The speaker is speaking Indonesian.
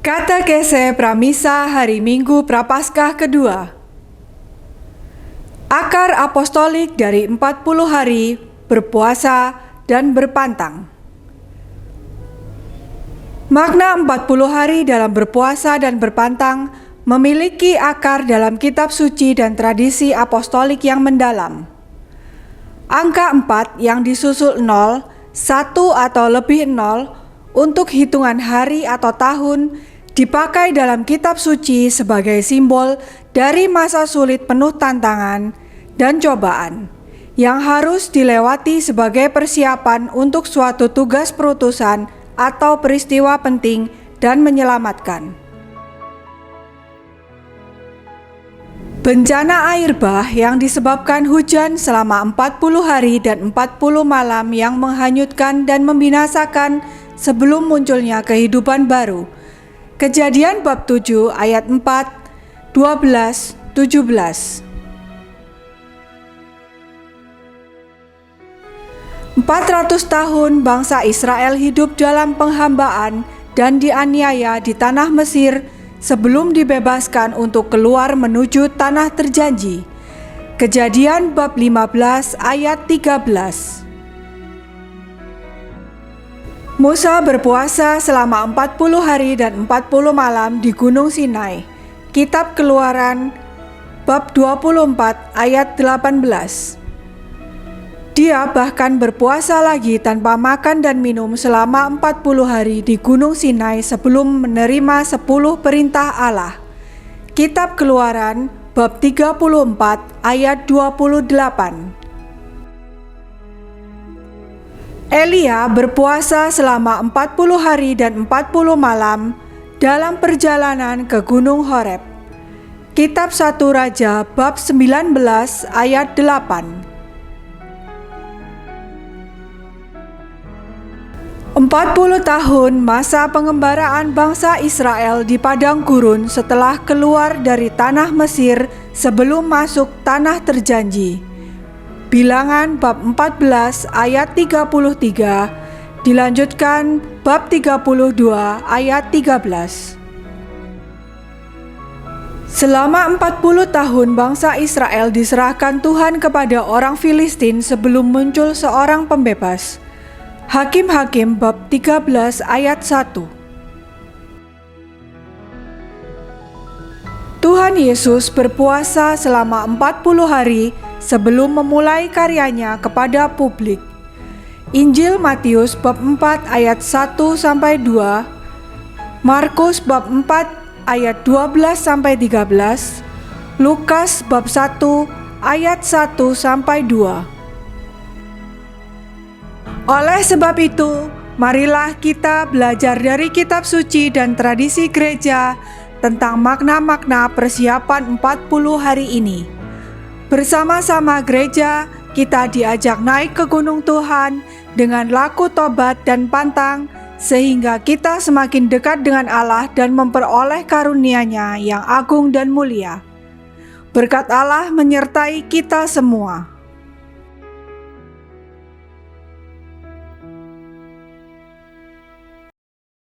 Katekese Pramisa Hari Minggu Prapaskah kedua. Akar apostolik dari 40 hari berpuasa dan berpantang. Makna 40 hari dalam berpuasa dan berpantang memiliki akar dalam kitab suci dan tradisi apostolik yang mendalam. Angka 4 yang disusul 0, 1 atau lebih 0 untuk hitungan hari atau tahun dipakai dalam kitab suci sebagai simbol dari masa sulit penuh tantangan dan cobaan yang harus dilewati sebagai persiapan untuk suatu tugas perutusan atau peristiwa penting dan menyelamatkan. Bencana air bah yang disebabkan hujan selama 40 hari dan 40 malam yang menghanyutkan dan membinasakan sebelum munculnya kehidupan baru. Kejadian bab 7 ayat 4, 12, 17. 400 tahun bangsa Israel hidup dalam penghambaan dan dianiaya di tanah Mesir sebelum dibebaskan untuk keluar menuju tanah terjanji. Kejadian bab 15 ayat 13. Musa berpuasa selama 40 hari dan 40 malam di Gunung Sinai. Kitab Keluaran bab 24 ayat 18. Dia bahkan berpuasa lagi tanpa makan dan minum selama 40 hari di Gunung Sinai sebelum menerima 10 perintah Allah. Kitab Keluaran bab 34 ayat 28. Elia berpuasa selama 40 hari dan 40 malam dalam perjalanan ke Gunung Horeb. Kitab 1 Raja bab 19 ayat 8. 40 tahun masa pengembaraan bangsa Israel di padang gurun setelah keluar dari tanah Mesir sebelum masuk tanah terjanji. Bilangan bab 14 ayat 33 dilanjutkan bab 32 ayat 13. Selama 40 tahun bangsa Israel diserahkan Tuhan kepada orang Filistin sebelum muncul seorang pembebas. Hakim-Hakim bab 13 ayat 1. Tuhan Yesus berpuasa selama 40 hari sebelum memulai karyanya kepada publik. Injil Matius bab 4 ayat 1 sampai 2, Markus bab 4 ayat 12 sampai 13, Lukas bab 1 ayat 1 sampai 2. Oleh sebab itu, marilah kita belajar dari kitab suci dan tradisi gereja tentang makna-makna persiapan 40 hari ini. Bersama-sama gereja, kita diajak naik ke gunung Tuhan dengan laku tobat dan pantang, sehingga kita semakin dekat dengan Allah dan memperoleh karunia-Nya yang agung dan mulia. Berkat Allah menyertai kita semua.